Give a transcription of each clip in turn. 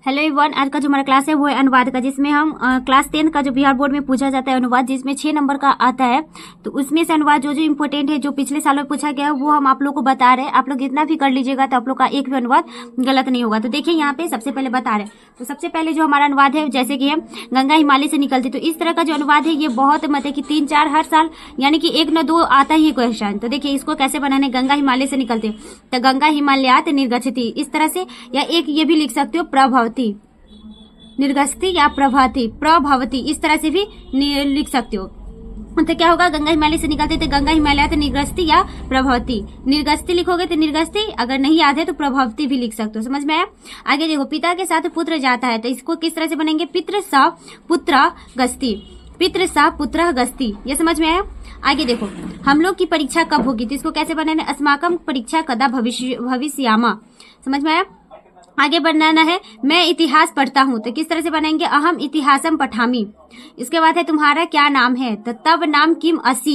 Hello everyone, आज का जो हमारा क्लास है वो है अनुवाद का, जिसमें हम क्लास 10 का जो बिहार बोर्ड में पूछा जाता है अनुवाद, जिसमें 6 नंबर का आता है। तो उसमें से अनुवाद जो जो इम्पोर्टेंट है, जो पिछले साल में पूछा गया है, वो हम आप लोग को बता रहे हैं। आप लोग इतना भी कर लीजिएगा तो आप लोग का एक भी अनुवाद गलत नहीं होगा। तो देखिए यहाँ पे सबसे पहले बता रहे हैं। तो सबसे पहले जो हमारा अनुवाद है, जैसे कि है गंगा हिमालय से निकलती, तो इस तरह का जो अनुवाद है ये बहुत मतलब कि 3-4 हर साल यानी कि 1 न 2 आता ही क्वेश्चन। तो देखिए इसको कैसे बनाना है। गंगा हिमालय से निकलते तो गंगा हिमालयात निर्गछति, इस तरह से, या एक ये भी लिख सकते हो प्रभवती, निर्गछति या प्रभवती, इस तरह से भी लिख सकते हो। तो क्या होगा, गंगा हिमालय से निकलते तो गंगा हिमालय तो निर्गछति या प्रभवती। निर्गछति लिखोगे तो निर्गछति, अगर नहीं याद है तो प्रभवती भी लिख सकते हो। समझ में आया। आगे देखो, पिता के साथ पुत्र जाता है, तो इसको किस तरह से बनेंगे, पितृ स पुत्र गस्ती, पितृ स पुत्र गस्ती। ये समझ में आया। आगे देखो, हम लोग की परीक्षा कब होगी, तो इसको कैसे बनाना है, अस्माकम परीक्षा कदा भविष्यामा। समझ में आया। आगे बनाना है, मैं इतिहास पढ़ता हूँ, तो किस तरह से बनाएंगे, अहम इतिहासम पठामी। इसके बाद है तुम्हारा क्या नाम है, तो तब नाम किम असी।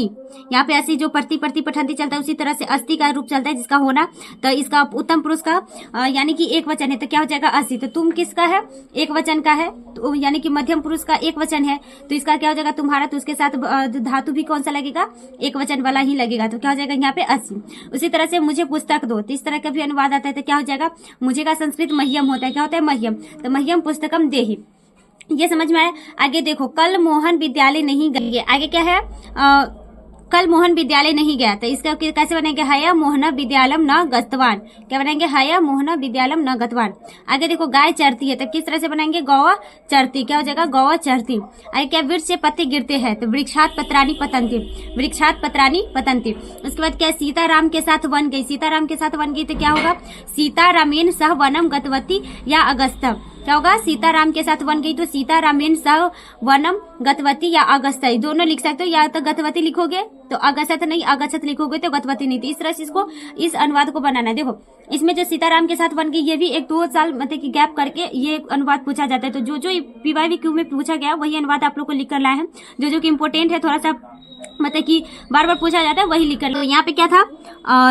यहाँ पे असी जो प्रति पठंती चलता है, उसी तरह से अस्ति का रूप चलता है जिसका होना। तो इसका उत्तम पुरुष का यानी कि एक वचन है, तो क्या हो जाएगा असी। तो तुम किसका है, एक वचन का है, तो यानी कि मध्यम पुरुष का एक वचन है, तो इसका क्या हो जाएगा तुम्हारा। तो उसके साथ धातु भी कौन सा लगेगा, एक वचन वाला ही लगेगा। तो क्या हो जाएगा यहाँ पे असी। उसी तरह से मुझे पुस्तक दो, तो इस तरह का भी अनुवाद आता है। तो क्या हो जाएगा, मुझे का संस्कृत मह्यम होता है, क्या होता है मह्यम, तो मह्यम पुस्तकम देहि। ये समझ में आया। आगे देखो, कल मोहन विद्यालय नहीं गए, आगे क्या है, कल मोहन विद्यालय नहीं गया, तो इसका कैसे बनेंगे, हया मोहना विद्यालम न गतवान। क्या बनाएंगे, हया मोहना विद्यालम न गतवान। आगे देखो, गाय चरती है, तो किस तरह से बनाएंगे, गौवा चरती। क्या हो जाएगा, गौवा चरती। आगे क्या, वृक्ष से पत्ते गिरते हैं, तो वृक्षात पत्राणी पतंती, वृक्षात पत्राणी पतंती। उसके बाद क्या, सीताराम के साथ वन गई, सीताराम के साथ वन गई, तो क्या होगा, सीतारामेन सह वनम गतवती या अगस्ता। क्या होगा, सीताराम के साथ वन गई, तो सीतारामेन सह वनम गतवती या अगस्ता, दोनों लिख सकते हो। या तो गतवती लिखोगे तो अगस्त नहीं, अगस्त लिखोगे तो गतवती नहीं। तो इस तरह से इसको, इस अनुवाद को बनाना है। देखो इसमें जो सीताराम के साथ वन गई, ये भी 1-2 साल मतलब कि गैप करके ये अनुवाद पूछा जाता है। तो जो जो PYQ में पूछा गया वही अनुवाद आप लोग को लिख कर लाए हैं। जो जो कि इम्पोर्टेंट है, थोड़ा सा मतलब कि बार बार पूछा जाता है, वही लिख कर। तो यहाँ पे क्या था,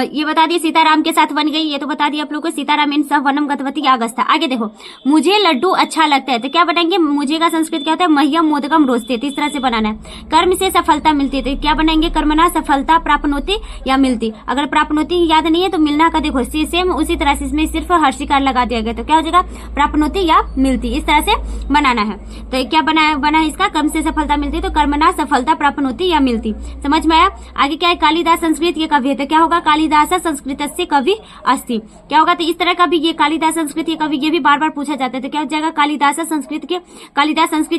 ये बता दिए सीताराम के साथ वन गई, ये तो बता दिया आप लोग को, सीताराम इन सह वनम गतवती या अगस्ता। आगे देखो, मुझे लड्डू अच्छा लगता है, तो क्या बनाएंगे, मुझे का संस्कृत क्या होता है, मह्यम मोदकम रोस्ते। तो इस तरह से बनाना है। कर्म से सफलता मिलती है, तो क्या बनाएंगे, कर्मणा सफलता प्राप्नोति या मिलती। अगर प्राप्नोति याद नहीं है तो मिलना का देखो सेम उसी तरह से, इसमें सिर्फ हर्षिकार लगा दिया गया, तो क्या हो जाएगा, प्राप्नोति या मिलती। इस तरह से बनाना है। तो क्या बना है इसका, कर्म से सफलता मिलती, तो कर्मणा सफलता प्राप्नोति या मिलती। समझ में आया। आगे क्या है, कालिदास संस्कृत के कवि है, तो क्या होगा, कालिदास संस्कृत से कवि अस्ति। क्या होगा, तो इस तरह का भी ये कालिदास संस्कृत के कवि, ये भी बार बार पूछा जाता है। तो क्या हो जाएगा, कालिदास संस्कृत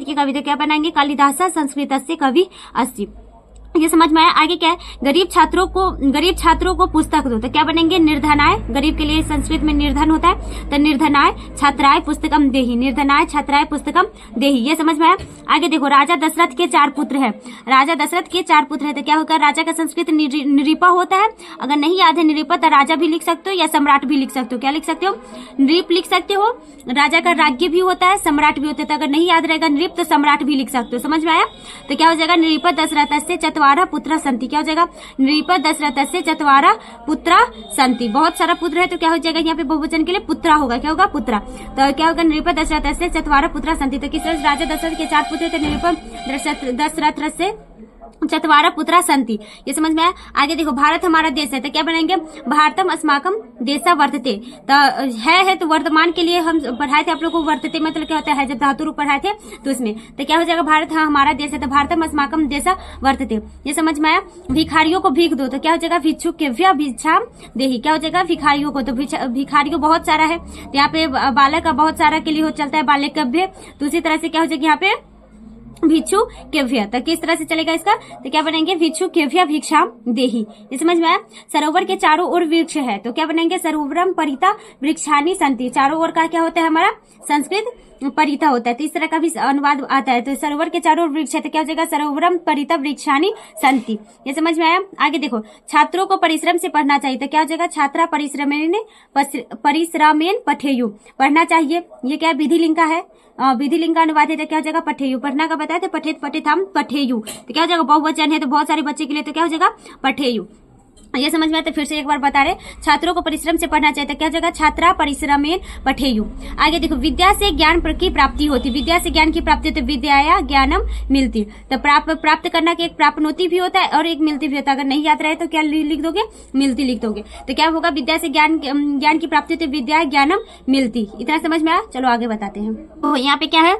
के कवि, तो क्या बनाएंगे, कालिदास संस्कृत से कवि अस्ति। ये समझ में आया। आगे क्या है, गरीब छात्रों को पुस्तक दो, तो क्या बनेंगे, निर्धनाय। गरीब के लिए संस्कृत में निर्धन होता है, तो निर्धनाय छात्राय पुस्तकम देहि, निर्धनाय छात्राय पुस्तकम देहि। ये समझ में आया। आगे देखो, राजा दशरथ के 4 पुत्र है, राजा दशरथ के 4 पुत्र है, तो क्या होगा, राजा का संस्कृत नृपा होता है। अगर नहीं याद है नृपा, तो राजा भी लिख सकते हो या सम्राट भी लिख सकते हो। क्या लिख सकते हो, नृप लिख सकते हो। राजा का राज्य भी होता है, सम्राट भी होता है, तो अगर नहीं याद रहेगा नृप, तो सम्राट भी लिख सकते हो। समझ में आया। तो क्या हो जाएगा, नृप दशरथ से चत्वारः पुत्र संति। क्या हो जाएगा, नृप दशरथ से चत्वारः पुत्र संति। बहुत सारा पुत्र है, तो क्या हो जाएगा, यहाँ पे बहुवचन के लिए पुत्रा होगा। क्या होगा, पुत्रा। तो क्या होगा, नृप दशरथ से चत्वारः पुत्र संति। तो किस राजा दशरथ के 4 पुत्र थे, नृप दशरथ से चत्वारः पुत्रा संति। ये समझ में आया। आगे देखो, भारत हमारा देश है, तो क्या बनाएंगे, भारतम अस्माकम देशा वर्तते। तो है तो वर्तमान के लिए हम पढ़ाए थे आप लोग को, वर्तते मतलब क्या होता है, जब धातु रूप पढ़ाए थे तो उसमें। तो क्या हो जाएगा, भारत हमारा देश है, तो भारतम अस्माकम देशा वर्तते। ये समझ में आया। भिखारियों को भीख दो, तो क्या हो जाएगा, भिक्षुकेभ्यः भिक्षाम देहि। क्या हो जाएगा, भिखारियों को, तो भिखारियों बहुत सारा है, तो यहाँ पे बालक का बहुत सारा के लिए हो चलता है, बालकभ्य। तो उसी तरह से क्या हो जाएगा, यहाँ पे भिक्षु केव्य। तो किस तरह से चलेगा इसका, तो क्या बनेंगे, भिक्षु केव्य भिक्षाम देहि। ये समझ में आया। सरोवर के चारों ओर वृक्ष है, तो क्या बनेंगे, सरोवरम परिता वृक्षानि संति। चारों ओर का क्या होता है, हमारा संस्कृत परिता होता है। तो इस तरह का भी अनुवाद आता है। तो सरोवर के चारों ओर वृक्ष है, तो क्या हो जाएगा, सरोवरम परिता वृक्षानि संति। ये समझ में आया। आगे देखो, छात्रों को परिश्रम से पढ़ना चाहिए, तो क्या हो जाएगा, छात्रा परिश्रमेन पठेयु, पढ़ना चाहिए। ये क्या विधि लिंग का है, विधि लिंग का अनुवाद है, तो क्या हो जाएगा, पठेयु। पढ़ना का बताया, तो पठेत पठेत हम पठेयु। तो क्या हो जाएगा, बहुवचन है, तो बहुत सारे बच्चे के लिए, तो क्या हो जाएगा, पठेयु। ये समझ में आया तो फिर से एक बार बता रहे, छात्रों को परिश्रम से पढ़ना चाहिए। तो क्या हो जाएगा, छात्रा परिश्रमेण पठेयु। आगे देखो, विद्या से ज्ञान की प्राप्ति होती, विद्या से ज्ञान की प्राप्ति होती, विद्याया ज्ञानम मिलती। तो प्राप्त करना के एक प्राप्नोति भी होता है और एक मिलती भी होता है। अगर नहीं याद रहे तो क्या लिख दोगे, मिलती लिख दोगे। तो क्या होगा, विद्या से ज्ञान की प्राप्ति होती, विद्या ज्ञानम मिलती। इतना समझ में आया। चलो आगे बताते हैं। तो यहाँ पे क्या है,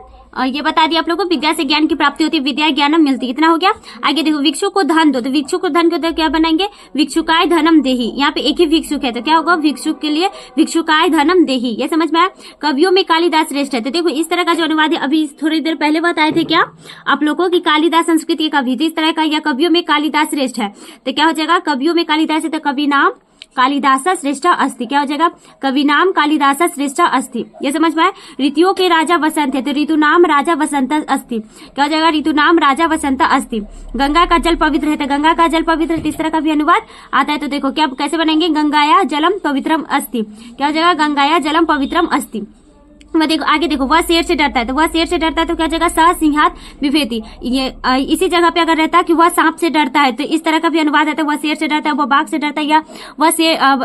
ये बता दिया आप लोगों को, विद्या से ज्ञान की प्राप्ति होती है, विद्या ज्ञानम मिलती। इतना हो गया। आगे देखो, भिक्षु को धन दो। तो भिक्षु को धन को क्या बनाएंगे, भिक्षुकाय धनम देही। यहाँ पे एक ही भिक्षुक है तो क्या होगा, भिक्षुक के लिए भिक्षुकाय धनम देही। ये समझ में आया। कवियों में कालिदास श्रेष्ठ है। तो देखो इस तरह का जो अनुवाद है, अभी थोड़ी देर पहले बताए थे क्या आप लोगों को कि कालिदास संस्कृत के कवि, तो इस तरह का, या कवियों में कालिदास श्रेष्ठ है तो क्या हो जाएगा, कवियों में कालिदास है तो कवि नाम कालिदास श्रेष्ठ अस्ति। क्या हो जाएगा, कवि नाम कालिदास श्रेष्ठ अस्ति। ये समझ में आए। ऋतुओं के राजा वसंत है तो ऋतु नाम राजा वसंत अस्ति। क्या हो जाएगा, ऋतु नाम राजा वसंत अस्ति। गंगा का जल पवित्र है तो गंगा का जल पवित्र, इस तरह का भी अनुवाद आता है। तो देखो क्या कैसे बनेंगे, गंगाया जलम पवित्रम अस्ति। क्या हो जाएगा, गंगाया जलम पवित्रम अस्ति। वह देखो आगे देखो, वह शेर से डरता है तो वह शेर से डरता है तो क्या जगह, स सिंहात विभेति। ये इसी जगह पे अगर रहता कि वह सांप से डरता है तो इस तरह का भी अनुवाद है। तो वह शेर से डरता है, वह बाघ से डरता है, या वह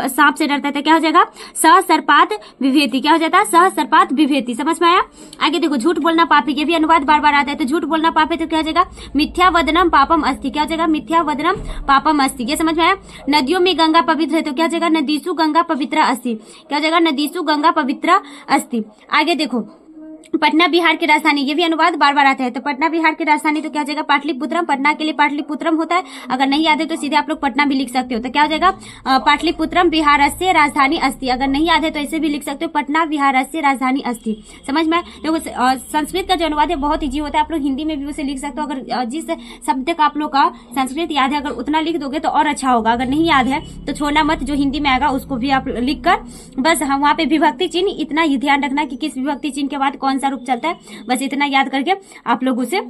सांप से डरता है तो क्या हो जाएगा, स सर्पात विभेति। क्या हो जाता है, स सर्पात विभेति। समझ में आया। आगे देखो, झूठ बोलना पाप है, ये भी अनुवाद बार बार आता है। तो झूठ बोलना पाप है तो क्या हो जाएगा, मिथ्या वदनम पापम अस्ति। क्या हो जाएगा, मिथ्या वदनम पापम अस्ति। ये समझ में आया। नदियों में गंगा पवित्र है तो क्या हो जाएगा, नदीसु गंगा पवित्र अस्ति। क्या हो जाएगा, नदीसु गंगा पवित्र अस्ति। आगे देखो, पटना बिहार की राजधानी, ये भी अनुवाद बार बार आता है। तो पटना बिहार की राजधानी तो क्या हो जाएगा, पाटलिपुत्रम। पटना के लिए पाटलिपुत्रम होता है। अगर नहीं याद है तो सीधे आप लोग पटना भी लिख सकते हो। तो क्या हो जाएगा, पाटलिपुत्रम बिहारस्य राजधानी अस्ति। अगर नहीं याद है तो ऐसे भी लिख सकते हो, पटना बिहारस्य राजधानी अस्ति। समझ में। देखो संस्कृत का जो अनुवाद है बहुत ईजी होता है, आप लोग हिंदी में भी उसे लिख सकते हो। अगर जिस शब्द का आप लोग का संस्कृत याद है, अगर उतना लिख दोगे तो और अच्छा होगा। अगर नहीं याद है तो छोड़ना मत, जो हिंदी में आएगा उसको भी आप लिख कर, बस हम वहाँ पे विभक्ति चिन्ह इतना ही ध्यान रखना कि किस विभक्ति चिन्ह के बाद कौन सा रूप चलता है, बस इतना याद करके आप लोग उसे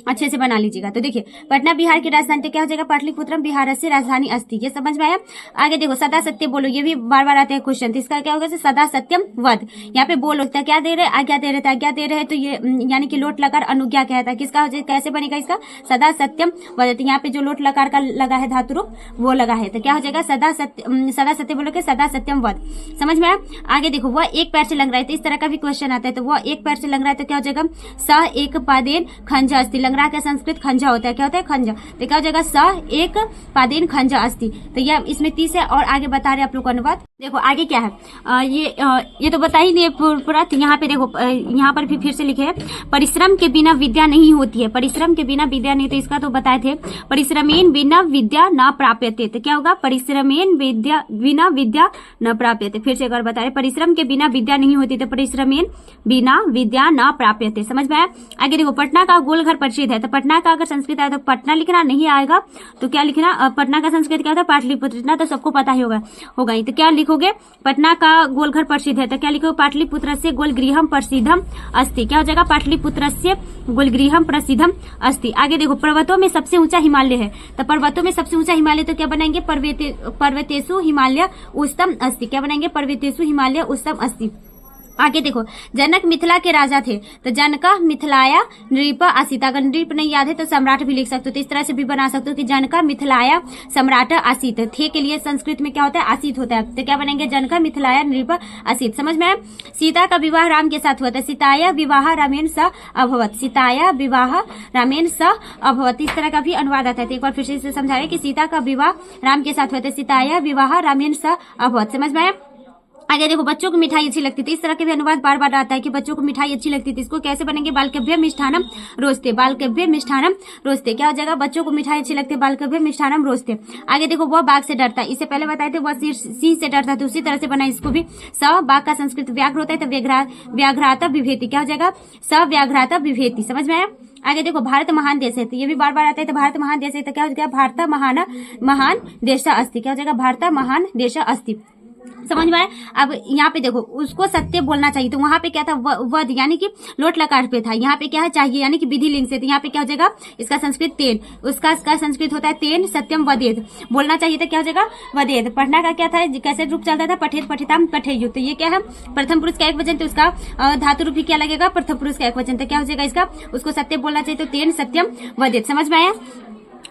अच्छे से बना लीजिएगा। तो देखिए, पटना बिहार की राजधानी तो क्या हो जाएगा, पाटलिपुत्रम बिहार से राजधानी अस्ति। ये समझ में आया। आगे देखो, सदा सत्य बोलो, ये भी बार बार आते हैं क्वेश्चन। तो इसका क्या होगा, सदा सत्यम वद। यहाँ पे बोलो क्या दे रहे, आज्ञा दे रहे थे, आज्ञा दे रहे तो ये यानी कि लोट लकार अनुज्ञा कहता है। किसका कैसे बनेगा इसका, सदा सत्यम वद। तो यहाँ पे जो लोट लकार का लगा है धातु रूप वो लगा है तो क्या हो जाएगा, सदा सत्य बोलो के सदा सत्यम वद। समझ में आया। आगे देखो, वह एक पैर से लंग रहा है तो इस तरह का भी क्वेश्चन आता है। तो वह एक पैर से लंग रहा है तो क्या हो जाएगा, स एक पादेन खंजा अस्ति। लंगड़ा का संस्कृत खंजा होता है। क्या होता है, खंजा। तो क्या हो जाएगा, स एक पादेन खंजा अस्ति। तो यह इसमें 30 है। और आगे बता रहे आप लोग को अनुवाद। देखो आगे क्या है, ये तो बता ही नहीं पूरा। यहाँ पे देखो, यहाँ पर भी फिर से लिखे है, परिश्रम के बिना विद्या नहीं होती है। परिश्रम के बिना विद्या नहीं, तो इसका तो बताए थे, परिश्रमेन बिना विद्या न प्राप्यते। तो क्या होगा, परिश्रमेन बिना विद्या न प्राप्यते। फिर से एक बार बता रहे, परिश्रम के बिना विद्या नहीं होती तो परिश्रमेन बिना विद्या न प्राप्यते। समझ में आया। आगे देखो, पटना का गोल घर प्रसिद्ध है। तो पटना का अगर संस्कृत आया तो पटना लिखना, नहीं आएगा तो क्या लिखना, पटना का संस्कृत क्या होता है, पाटलिपुत्र। इतना तो सबको पता ही होगा ही। तो क्या लिखोगे, पटना का गोलघर प्रसिद्ध है तो क्या लिखोगे, पाटलिपुत्र से गोलगृहम प्रसिद्धम अस्ति। क्या हो जाएगा, पाटलिपुत्र से गोलगृहम प्रसिद्धम अस्ति। आगे देखो, पर्वतों में सबसे ऊंचा हिमालय है। तो पर्वतों में सबसे ऊंचा हिमालय तो क्या बनाएंगे, पर्वतेषु हिमालय उच्चतम अस्ति। क्या बनाएंगे, पर्वतेषु हिमालय उच्चतम अस्ति। आगे देखो, जनक मिथिला के राजा थे तो जनका मिथिलाया नृप आसीत। अगर नृप नहीं याद है तो सम्राट भी लिख सकते हो। तो इस तरह से भी बना सकते हो कि जनका मिथिलाया सम्राट आसीत। थे के लिए संस्कृत में क्या होता है, आसीत होता है। तो क्या बनेंगे, जनका मिथिलाया नृप आसीत। समझ में। सीता का विवाह राम के साथ हुआ था। सीताया विवाह रामेण स अभवत। सीताया विवाह रामेण स अभवत। इस तरह का भी अनुवाद आता है। तो एक बार फिर से समझाए कि सीता का विवाह राम के साथ हुआ था, सीताया विवाह रामेण स अभवत। समझ में। आगे देखो, बच्चों को मिठाई अच्छी लगती थी। इस तरह के भी अनुवाद बार बार आता है कि बच्चों को मिठाई अच्छी लगती थी। इसको कैसे बनेंगे, बालकव्य मिष्ठानम रोस्ते। बालकव्य मिष्ठानम रोस्ते। क्या हो जाएगा, बच्चों को मिठाई अच्छी लगती है, बालकव्य मिष्ठानम रोस्ते। आगे देखो, वह बाघ से डरता है। इससे पहले बताए थे वह सिंह से डरता है। उसी तरह से बना इसको भी। स बाघ का संस्कृत व्याघ्र होता है तो व्याघ्राता विभेति। क्या हो जाएगा, स व्याघ्राता विभेति। समझ में आया। आगे देखो, भारत महान देश है तो ये भी बार बार आता है। तो भारत महान देश है तो क्या हो जाएगा, भारत महान देश अस्ति। क्या हो जाएगा, भारत महान देश अस्ति। समझ में आया। अब यहाँ पे देखो, उसको सत्य बोलना चाहिए। तो वहां पे क्या था, वध यानी कि लोट लकार पे था। यहाँ पे क्या है, चाहिए यानी कि विधि लिंग से। तो यहाँ पे क्या हो जाएगा, इसका संस्कृत तेन, उसका संस्कृत होता है तेन सत्यम वदेत। बोलना चाहिए था, क्या हो जाएगा, वदेत। पढ़ना का क्या था, कैसे रूप चलता था, पठेत पठिताम पठेयु। तो ये क्या है, प्रथम पुरुष का एक वचन। तो उसका धातु रूप ही क्या लगेगा, प्रथम पुरुष का एक वचन। तो क्या हो जाएगा, इसका उसको सत्य बोलना चाहिए तो तेन सत्यम वदेत। समझ में आया।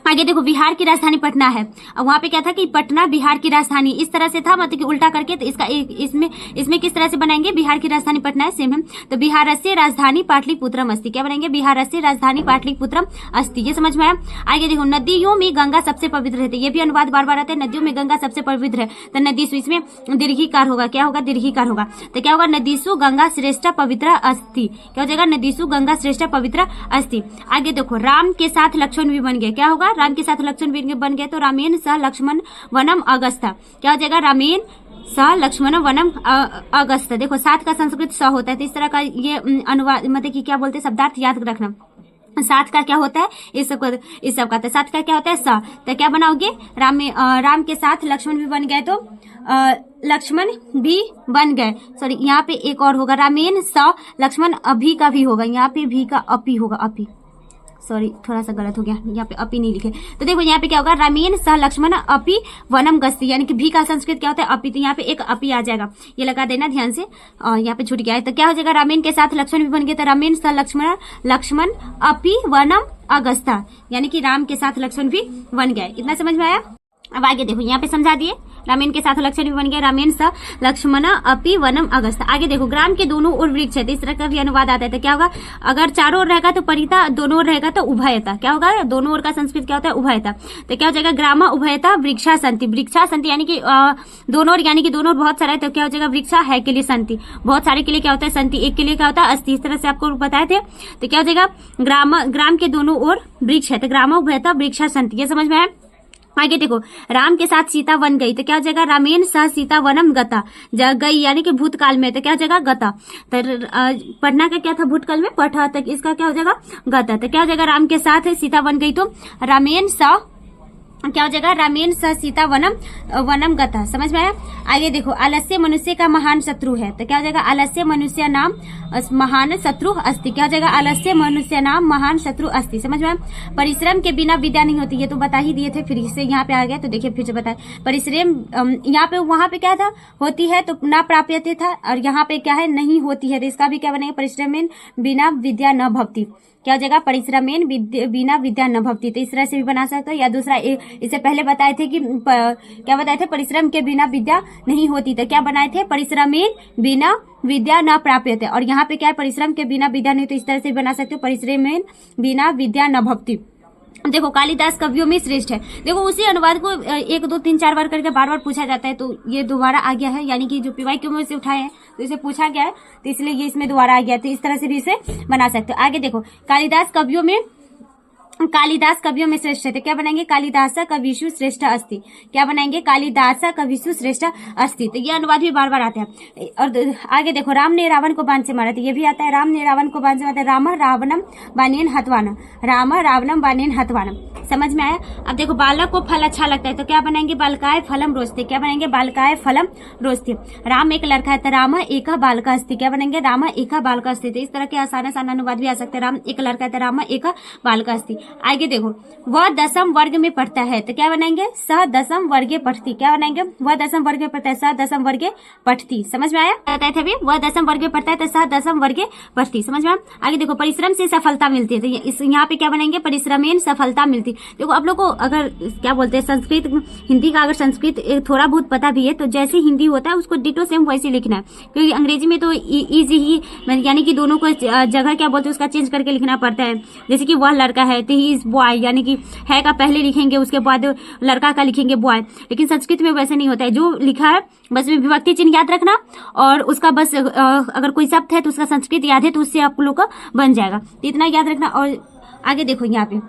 आगे देखो बिहार की राजधानी पटना है और वहां पे क्या था कि पटना बिहार की राजधानी, इस तरह से था, मतलब कि उल्टा करके। तो इसका इसमें किस तरह से बनाएंगे, बिहार की राजधानी पटना है, सेम है। तो बिहारस्य राजधानी पाटलिपुत्रम अस्ति, क्या बनाएंगे, बिहारस्य राजधानी पाटलिपुत्रम अस्ति। ये समझ में आया। आगे देखो नदियों में गंगा सबसे पवित्र है, तो ये भी अनुवाद बार बार आते हैं, नदियों में गंगा सबसे पवित्र है। तो नदीसु, इसमें दीर्घिकार होगा, क्या होगा, दीर्घिकार होगा। तो क्या होगा, नदीसु गंगा श्रेष्ठ पवित्र अस्ति, क्या हो जाएगा, नदीसु गंगा श्रेष्ठ पवित्र अस्ति। आगे देखो राम के साथ लक्ष्मण भी बन गए, क्या होगा, राम के साथ लक्ष्मण भी बन गए। तो रामेन सह लक्ष्मण वनम अगस्ता, क्या हो जाएगा, रामेन सह लक्ष्मण वनम अगस्ता। देखो साथ का संस्कृत स होता है, तो इस तरह का ये अनुवाद, मतलब कि क्या बोलते हैं, शब्दार्थ याद रखना। साथ का क्या होता है, इस सब का, तो साथ का क्या होता है, स। तो क्या बनाओगे, राम के साथ लक्ष्मण भी बन गए, तो लक्ष्मण भी बन गए। सॉरी, यहाँ पे एक और होगा, रामेन स लक्ष्मण अभी का भी होगा, यहाँ पे भी का अपी होगा, अपी, सॉरी थोड़ा सा गलत हो गया, यहाँ पे अपी नहीं लिखे। तो देखो यहाँ पे क्या होगा, रामेन सह लक्ष्मण अपी वनम गस्ती, यानी कि भी का संस्कृत क्या होता है, अपी। तो यहाँ पे एक अपी आ जाएगा, ये लगा देना ध्यान से, यहाँ पे छूट गया है। तो क्या हो जाएगा, रामेन के साथ लक्ष्मण भी बन गए, तो रामेन सह लक्ष्मण अपी वनम अगस्ता, यानी कि राम के साथ लक्ष्मण भी बन गए। इतना समझ में आया। अब आगे देखो यहाँ पे समझा दिए, रामेन के साथ लक्ष्मण भी बन गया, रामेन स लक्ष्मण अपि वनम अगस्ता। आगे देखो ग्राम के दोनों ओर वृक्ष है, तो इस तरह का भी अनुवाद आता है। तो क्या होगा, अगर चारों ओर रहेगा तो परिता, दोनों ओर रहेगा तो उभयता, क्या होगा, दोनों ओर का संस्कृत क्या होता है, उभयता। तो क्या हो जाएगा, ग्राम उभयता वृक्षा संति, वृक्षा संति यानी कि दोनों ओर, यानी कि दोनों ओर बहुत सारा है। तो क्या हो जाएगा, वृक्षा है के लिए संति, बहुत सारे के लिए क्या होता है, संति, एक के लिए क्या होता है, अस्थि। इस तरह से आपको बताए थे। तो क्या हो जाएगा, ग्राम के दोनों ओर वृक्ष है, तो ग्राम उभयता वृक्षा संति। ये समझ में आया। आगे देखो राम के साथ सीता वन गई, तो क्या हो जाएगा, रामेन सह सीता वनम गता, गई यानी कि भूतकाल में, तो क्या हो जाएगा, गता। तो पढ़ना का क्या था, भूतकाल में पढ़ा, तक इसका क्या हो जाएगा, गता। तो क्या हो जाएगा, राम के साथ सीता वन गई, तो रामेन सह क्या हो जाएगा, रामेन सह सीता वनम गता। समझ में आया। आगे देखो आलस्य मनुष्य का महान शत्रु है, तो क्या हो जाएगा, आलस्य मनुष्य नाम महान शत्रु अस्ति, क्या हो जाएगा, आलस्य मनुष्य नाम महान शत्रु अस्ति। समझ में आया। परिश्रम के बिना विद्या नहीं होती, ये तो बता ही दिए थे, फिर से यहाँ पे आ गया, तो देखिए फिर से बताए। परिश्रम यहाँ पे, वहां पे क्या था, होती है तो ना प्राप्यते था, और यहाँ पे क्या है, नहीं होती है, तो इसका भी क्या बनेगा, परिश्रमेन बिना विद्या न भवती, क्या हो जाएगा, परिश्रमेन बिना विद्या न भवती। तो इस तरह से भी बना सकते हो। या दूसरा इससे पहले बताए थे कि क्या बताए थे, परिश्रम के बिना विद्या नहीं होती, तो क्या बनाए थे, परिश्रमेन बिना विद्या न प्राप्यते। और यहाँ पे क्या है, परिश्रम के बिना विद्या नहीं, तो इस तरह से बना सकते हो, परिश्रमेन बिना विद्या न भवती। देखो कालिदास कवियों में श्रेष्ठ है। देखो उसी अनुवाद को 1 2 3 4 बार करके बार बार पूछा जाता है, तो ये दोबारा आ गया है, यानी कि जो PYQ में से उठाए हैं तो इसे पूछा गया है, तो इसलिए ये इसमें दोबारा आ गया। तो इस तरह से भी इसे बना सकते हो। आगे देखो कालिदास कवियों में श्रेष्ठ है, तो क्या बनाएंगे, कालिदास कविषु श्रेष्ठ अस्ति, क्या बनाएंगे, कालिदास कविषु श्रेष्ठ अस्ति। तो ये अनुवाद भी बार बार आते हैं। और आगे देखो राम ने रावण को बाण से मारा, तो ये भी आता है, राम ने रावण को बाण से मारा, राम रावणम बाणेन हतवानम, राम रावणम बाणेन हतवानम। समझ में आया। अब देखो बालक को फल अच्छा लगता है, तो क्या बनाएंगे, बालकाय फलम रोस्ते, क्या बनाएंगे, बालकाय फलम रोस्ते। राम एक लड़का है, तो राम एका बालका अस्ति, क्या बनाएंगे, राम एका बालका अस्ति। तो इस तरह के आसान अनुवाद भी आ सकते हैं। राम एक लड़का है, तो राम एका बालका अस्ति। आगे देखो वह 10वीं वर्ग में पढ़ता है, तो क्या बनाएंगे, स 10वीं वर्गे पढ़ती, क्या बनाएंगे, वह 10वीं वर्ग में पढ़ता है, स 10वीं वर्गे पढ़ती। समझ में आया। बताया था अभी, वह 10वीं वर्ग में पढ़ता है, तो स 10वीं वर्गे पढ़ती। समझ में आया। आगे देखो परिश्रम से सफलता मिलती है, तो यहाँ पे क्या बनाएंगे, परिश्रमेन सफलता मिलती। देखो आप लोग को अगर क्या बोलते हैं, संस्कृत हिंदी का अगर संस्कृत थोड़ा बहुत पता भी है, तो जैसे हिंदी होता है उसको डिटो सेम वैसे लिखना है, क्योंकि अंग्रेजी में तो इजी ही, यानी कि दोनों को जगह क्या बोलते हैं उसका चेंज करके लिखना पड़ता है। जैसे कि वह लड़का है, तो ही इज बॉय, यानी कि है का पहले लिखेंगे, उसके बाद लड़का का लिखेंगे बॉय। लेकिन संस्कृत में वैसे नहीं होता है, जो लिखा है बस विभक्ति चिन्ह याद रखना, और उसका बस अगर कोई शब्द है तो उसका संस्कृत याद है, तो उससे आप लोग का बन जाएगा। तो इतना याद रखना। और आगे देखो यहाँ पे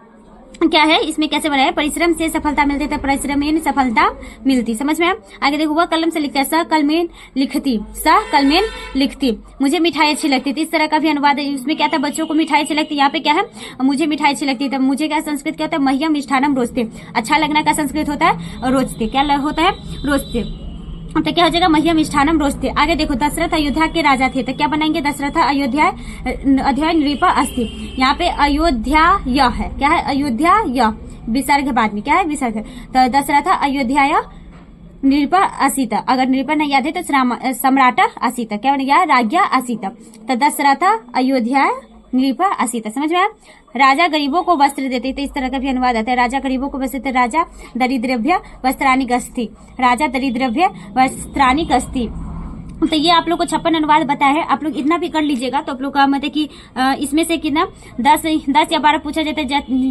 क्या है, इसमें कैसे बनाया, परिश्रम से सफलता मिलती है, तो परिश्रमेन सफलता मिलती। समझ में आया। आगे देखो वह कलम से लिखता है, स कलमेन लिखती, स कलमेन लिखती। मुझे मिठाई अच्छी लगती थी, इस तरह का भी अनुवाद है। उसमें क्या था, बच्चों को मिठाई अच्छी लगती है, यहाँ पे क्या है, मुझे मिठाई अच्छी लगती है। तो मुझे क्या संस्कृत क्या होता है, मह्यम मिष्ठानम रोस्ते, अच्छा लगना का संस्कृत होता है रोचते, क्या होता है, रोचते। तो क्या हो जाएगा, मह्यम मिष्ठानम रोस्ते। आगे देखो दशरथ अयोध्या के राजा थे, तो क्या बनाएंगे, दशरथ अयोध्या नृपा अस्ति। यहाँ पे अयोध्या य है, क्या है, अयोध्या य, विसर्ग बाद में क्या है, विसर्ग। तो दशरथ अयोध्या नृपा असीत, अगर नृपा नहीं याद है तो सम्राट असीत, क्या बनेगा, राज्ञा असीत। तो दशरथ अयोध्या नृप आसीत। समझ में आया? राजा गरीबों को वस्त्र देते, तो इस तरह का भी अनुवाद आता है। राजा गरीबों को वस्त्र देते, राजा दरिद्रभ्य वस्त्रानि गस्ति, राजा दरिद्रभ्य वस्त्रानि गस्ति। तो ये आप लोग को 56 अनुवाद बताया है। आप लोग इतना भी कर लीजिएगा तो आप लोग का मतलब कि इसमें से कितना 10 या 12 पूछा जाता है,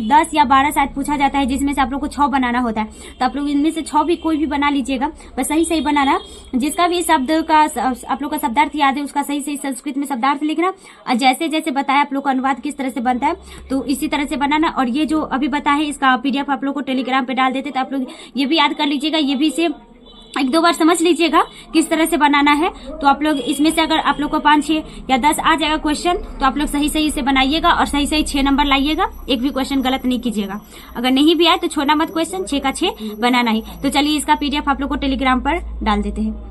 10 या 12 शायद पूछा जाता है, जिसमें से आप लोग को 6 बनाना होता है। तो आप लोग इनमें से 6 भी कोई भी बना लीजिएगा, बस सही सही बनाना। जिसका भी शब्द का आप लोग का शब्दार्थ याद है उसका सही सही संस्कृत में शब्दार्थ लिखना, और जैसे जैसे बताया आप लोग का अनुवाद किस तरह से बनता है तो इसी तरह से बनाना। और ये जो अभी बताया है इसका PDF आप लोग को टेलीग्राम पे डाल देते, तो आप लोग ये भी याद कर लीजिएगा, ये भी से 1-2 बार समझ लीजिएगा किस तरह से बनाना है। तो आप लोग इसमें से अगर आप लोग को 5, 6 या 10 आ जाएगा क्वेश्चन तो आप लोग सही सही से बनाइएगा और सही सही 6 नंबर लाइएगा, एक भी क्वेश्चन गलत नहीं कीजिएगा। अगर नहीं भी आए तो छोड़ना मत क्वेश्चन, 6 का 6 बनाना ही। तो चलिए इसका PDF आप लोग को टेलीग्राम पर डाल देते हैं।